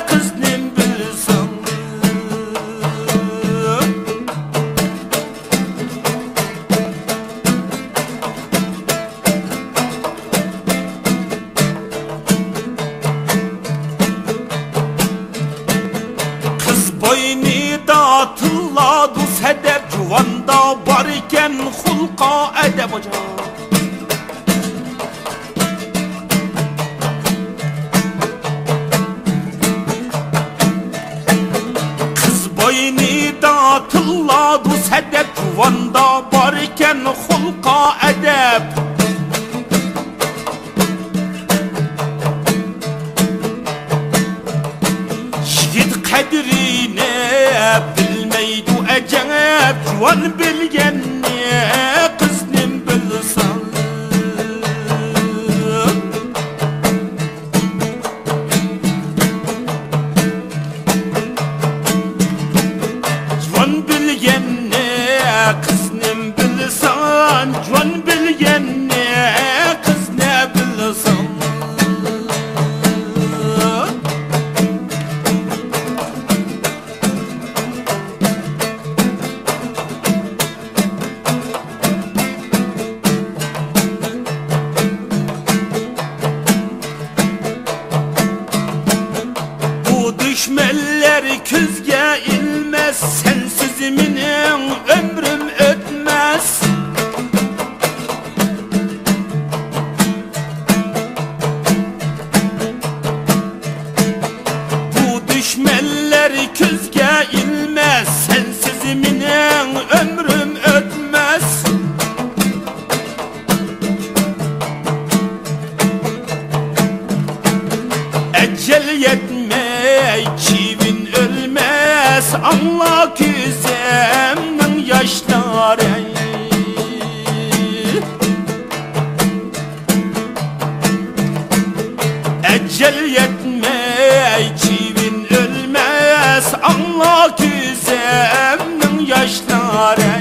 kıznim bilsan. Boynida tılladı sedef, cuvanda barken hulka edep hoca. Kız boynida tılladı sedef, cuvanda barken hulka edep. Yigit kadrini bilmeydu ecep, juvan bilgenni kıznim bilsan. Juvan mening ömrüm ötmez. Bu düşmeller közge ilmez, sensiz mening ömrüm ötmez. Ecel yetmey, çivin ölmez, anla gözümün yaşları. Ecel yetmey, çivin ölmez, anla gözümün yaşları.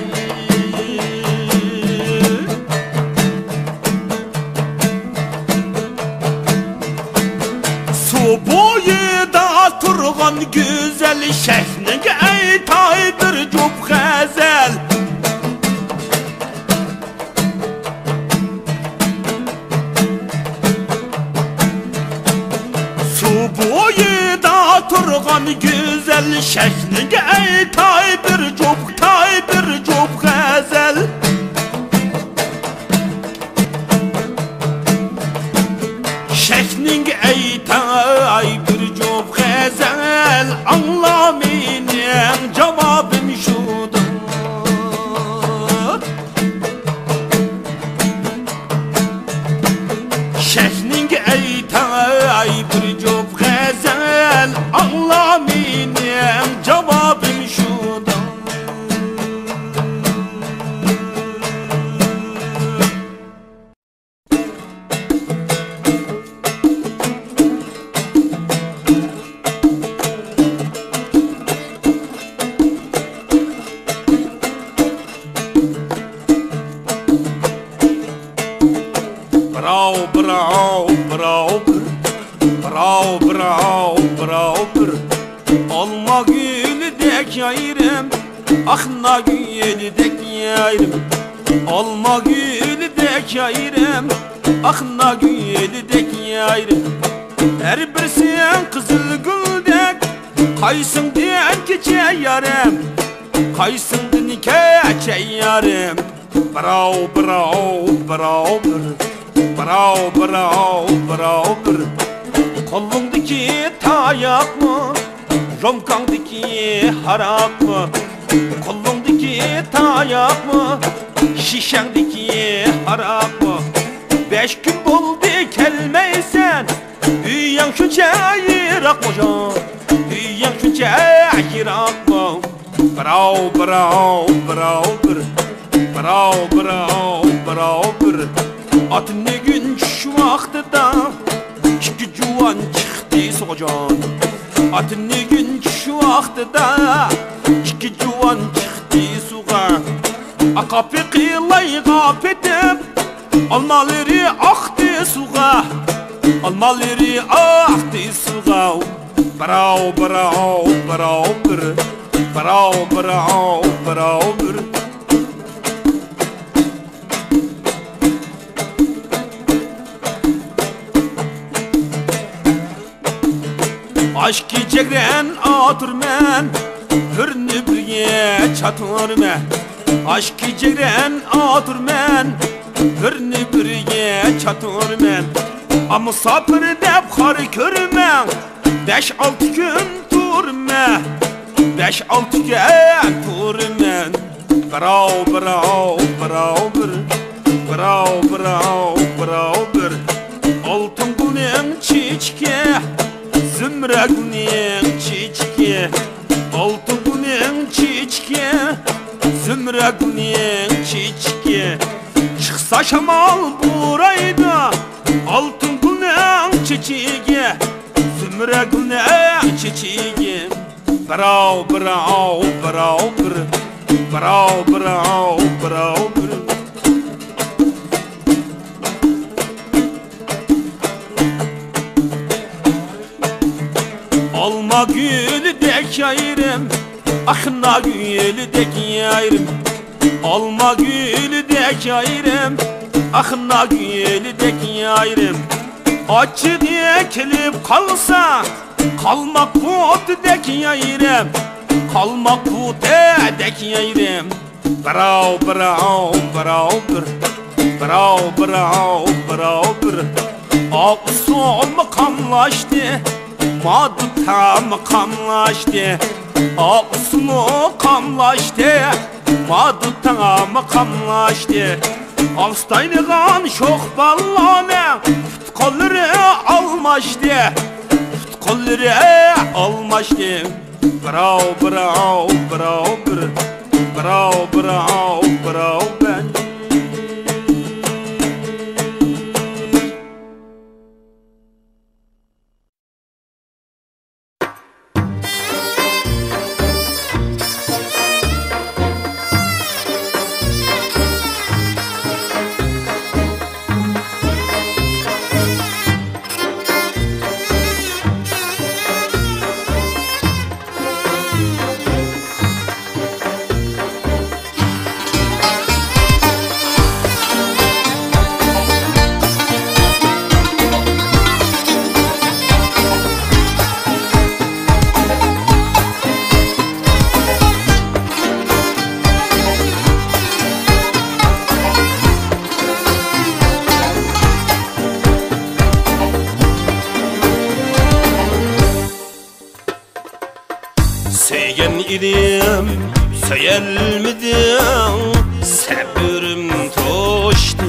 Su boyida turgan güzel şehniga aytaydır çok gazel. Su boyida turgan güzel şehniga aytaydır çok gazel. Şehning eytay bir çok gazel, anla mening cevabım şudur. Şehning eytay bir çok gazel, anla mening cevabım şudur. Bravo, bravo, bravo, bravo, bravo, bravo. Alma gülüdek yayrım, ahna gülüdek yayrım. Alma gülüdek yayrım, ahna gülüdek yayrım. Her bir sen kızıl güldek, kaysın diyen keçe yarım, kaysın diyen keçe yarım. Bravo, bravo, bravo. Bravo, bravo, bravo. Kolundaki tayak mı, romkandaki harak mı? Kolundaki tayak mı, şişendeki harak mı? 5 gün oldu gelmeysen, üyen şunca yirak mı can? Üyen şunca yirak mı? Bravo, bravo, bravo. Bravo, bravo, bravo. Atın ne gün şu vaxtıda iki cuvan çıktı soğucan. Atın ne gün şu vaxtıda iki cuvan çıktı suğa. Akapı kıylay kapetip almaları aktı suğa. Almaları aktı suğa. Bravo, bravo, bravo. Bravo, bravo, bravo. Aşkı çekren atırmen, hürnü birge çatırmen. Aşkı çekren atırmen, hürnü birge çatırmen. Ama sapır dep kar körmen, 5-6 gün turmen, 5-6 gün turmen. Bravo, bravo, bravo. Bravo, bravo, bravo. Altın gülün çiçke, zümre gülün çiçke. Altın gülün çiçke, zümre gülün çiçke. Çıksa şamal burayda, altın gülün çiçke, zümre gülün çiçke. Bravo, bravo, bravo. Bravo, bravo, bravo. Alma gülü dek yayrım, ahna gülü dek yayrım. Alma gülü dek yayrım, ahna gülü dek yayrım. Açı dikilip kalsa, kalmak bot dek yayrım. kalmak bu dedek yerim. Bravo bravo bravo bravo bravo bravo Ağustom kamlaştı, madutam kamlaştı. Ağustom kamlaştı, madutam kamlaştı. Ağustaylıgan şok ballana, kolları almıştı, kolları almıştı. Bravo bravo bravo bravo bravo bravo ben. Söygen idim, söyelmedim, sabırım toştu.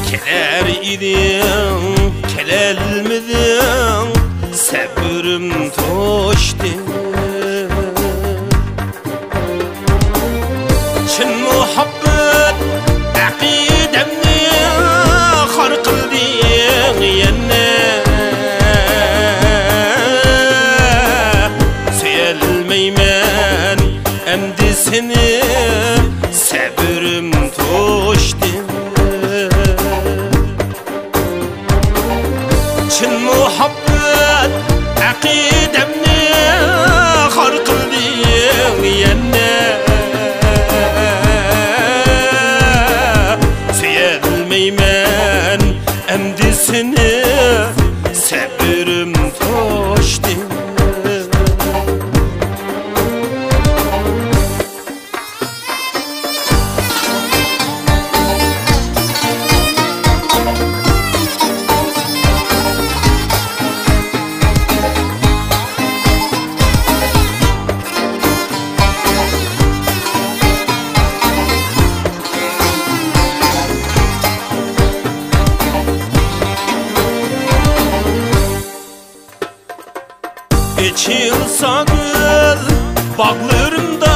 Keler idim, kelelmedim, sabırım toştu. Çin muhabbet, akidemni xar qilding yana. Söyelmeymen emdi seni, sabırım toştu. Çin muhabbet, akidemni xar qilding yana. Söyelmeymen emdi seni, sabırım toştu. Çılsagıl bağlarımda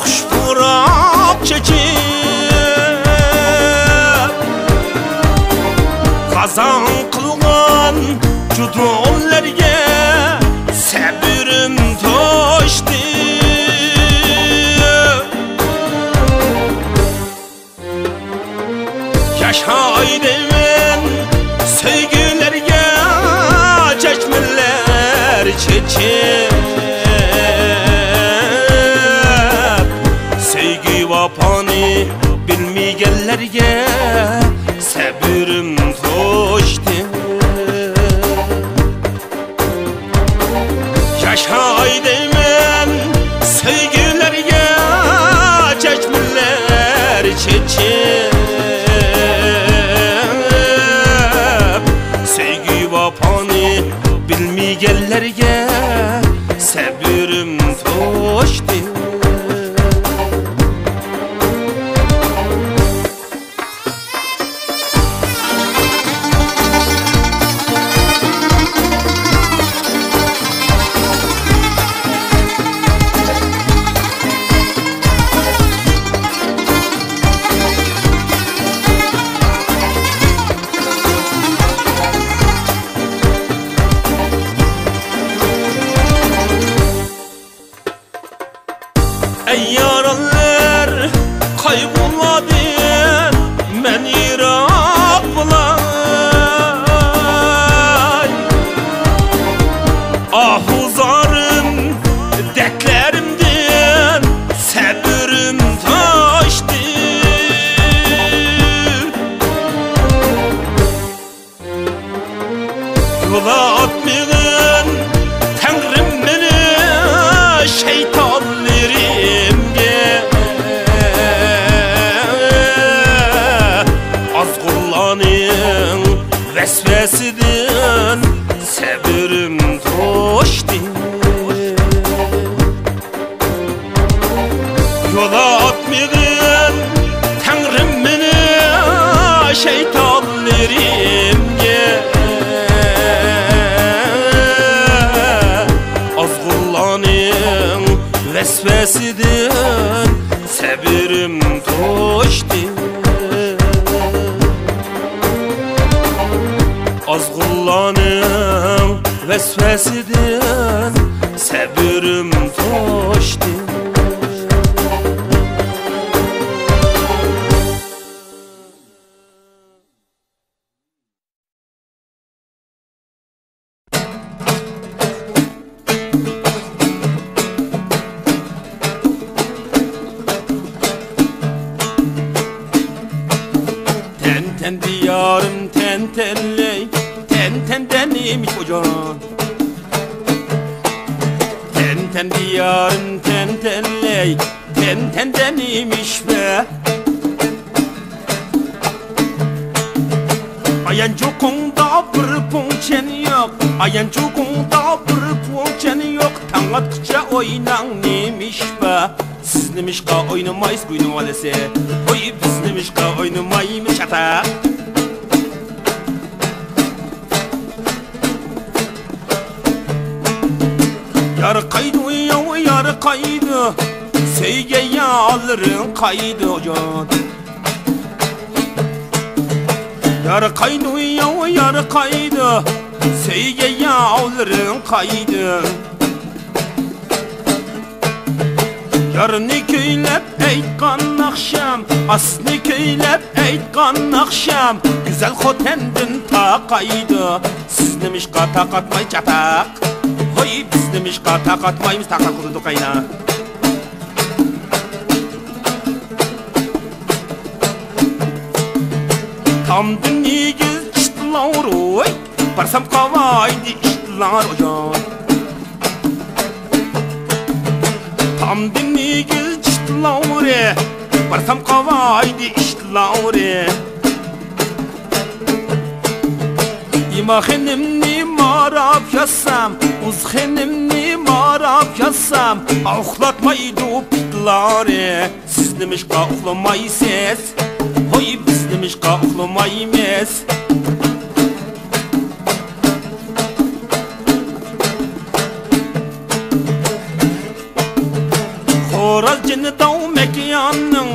kuş burap çekip kazan kılgan cudollarga sabırım toştu. Yaşaydım sevgilerge çeşmeler çekip sevgi vapanı bilmeyenlerge sabırım toştu. Yaşaydım sevgilerge çeşmeler çekip sevgi vapanı bilmeyenlerge sabırım toştu. Ey yaralar kayboladı men yirak bulay. Ahuzarım dertlerimden sabırım taştı. Yola atmayın yola atmığın Tanrım meni şeytanlarımge Azgullanın vesvesinden Sebirim toştu Azgullanın vesvesinden Sebirim toştu Ten diyarım tentenley Tenten imiş kocan Ten diyarım tentenley Tenten imiş be Ayan çokunda bir ponçen yok Ayan çokunda bir ponçen yok Tangatça oynan neymiş be Siz nemişka oynamayız buyunum valese Oy biz nemişka oynamayız çata Yarı kaydı ya yarı kaydı Seyge yağların kaydı can Yarı kaydı ya yarı kaydı Seyge yağların kaydı Yarını köylep eytkan akşam Aslı köylep eytkan akşam Güzel kotendin takaydı Siz nemişka takatmay çatak Hoy biz nemişka takatmayımız takat kurudu kayna Tamdın igiz iştlar oy Barsam kavaydı iştlar oyan Tamdın igiz iştlar Barsam kavaydı iştlar İmahenimni marab yazsam Uzhenimni marab yazsam Ağlatmaydı pitları Siz nemişka ağlamayısız Hoy biz nemişka ağlamayımız Horaz cini dav mekiyanın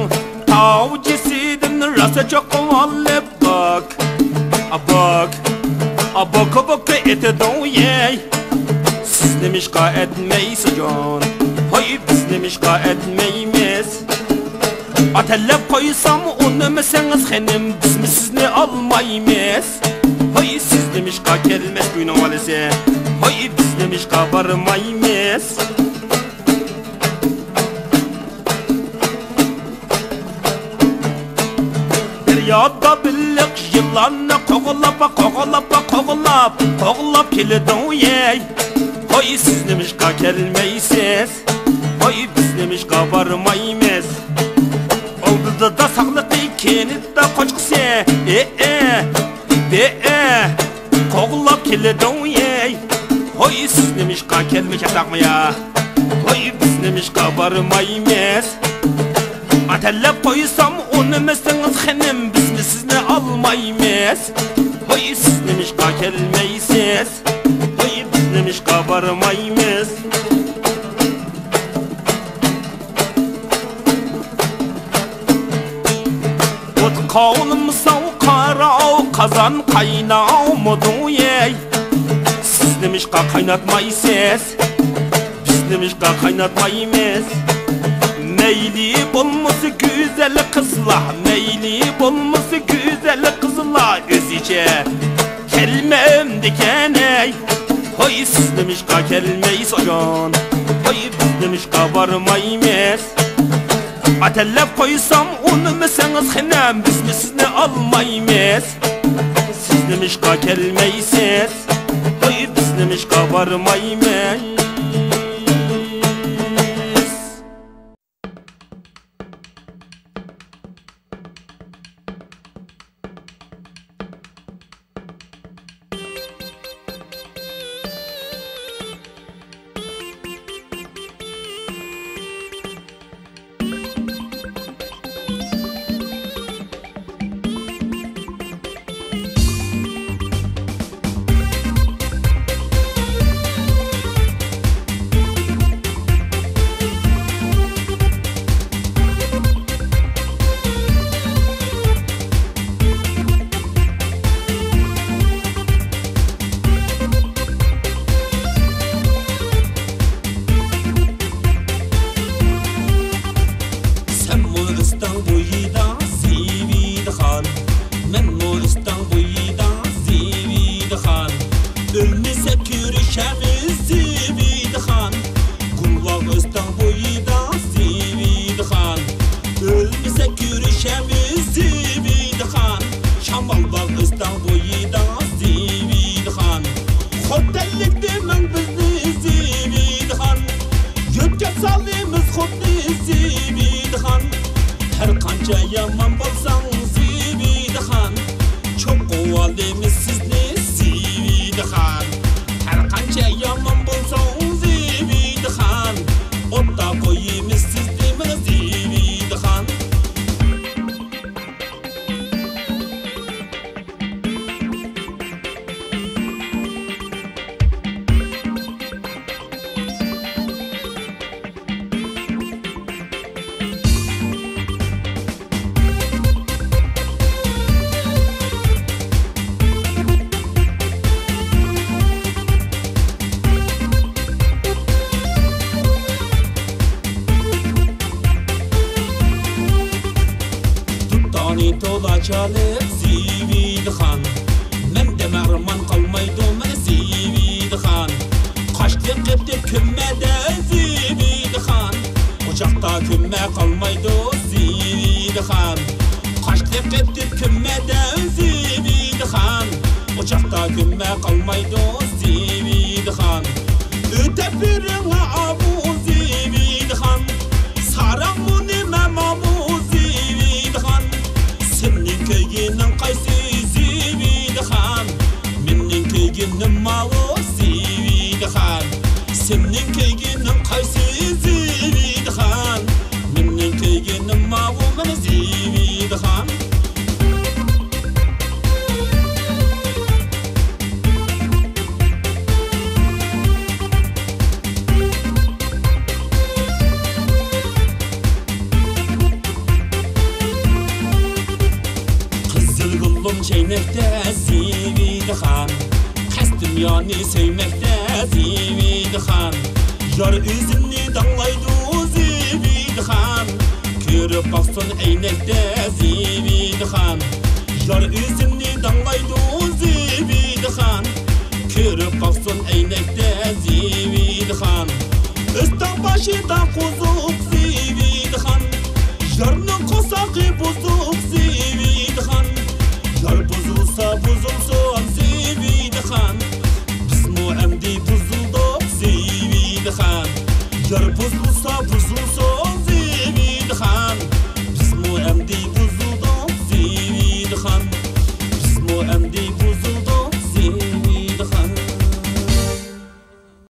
Tavcisidin rasa çok valle bak Bak Baka baka ete dav yey Siz nemişka etmeyiz can Hoy biz nemişka etmeyimiz Atellep koysam onu meseniz henim Biz mi sizni almayımız Hoy siz nemişka gelmez buyunun valese Hoy biz nemişka varmayımız Deryada billik yıllarını koğulap Koğulap kilidin yey Hoy siz nemişka gelmeysiz Hoy biz nemişka varmayımız Oldu da sağlık ikenit de koçkısı Koğulap kilidin yey Hoy siz nemişka gelmeyecek takmaya Hoy biz nemişka varmayımız Atellep koysam onu meseniz henim Biz mi sizni almayımız Hoy siz nemişka gelmeysiz Hoy biz nemişka varmayımız Ot kavlım sav karav Kazan kaynav modu yey Siz nemişka kaynatmayısız Biz nemişka kaynatmayımız Meyli bulması güzel kızla Meyli bulması güzel kızla Özüce kelmem dikeney Hoy siz demişka kelmeyiz oyan Hoy biz demişka varmayımız Atellep koysam onu meseniz henem Biz mi sizni almayımız Siz demişka kelmeysiz Hoy biz demişka varmayımız qancha yomon bo'lsang Zibidaxon çok quvvaldimiz sizni Zibidaxon har qancha yomon bo'lsang Zibidaxon o'tda qo'yimiz sizni mana Zibidaxon Tolaçalık Zibidaxon Mende mərman qalmaydı mənə Zibidaxon Qaşlı qıptı kümmədə Zibidaxon Ocaqda kümmə qalmaydı Zibidaxon Qaşlı qıptı kümmədə Zibidaxon Ocaqda kümmə qalmaydı Zibidaxon Ötəp birinə abu Zibidaxon Saram muni məmamu Zibidaxon Senin köyünün qaysı Zibidaxon Menin köyünün malı Zibidaxon Senin köyünün qaysı Zibidaxon Menin köyünün malı mənə Zibidaxon Çeynekte Zibidaxon Qəsdim yani sevmekte Zibidaxon Yar üzünü danlaydı Zibidaxon Körüp baksın eynekte Zibidaxon Yar üzünü danlaydı Zibidaxon Körüp baksın eynekte Zibidaxon Üstten başıda kuzuk Zibidaxon Yarının kosakı bozuk Zibidaxon Yar bozulsa bozulsun Zibidaxon Biz mu emdi bozulduk Zibidaxon Yar bozulsa bozulsun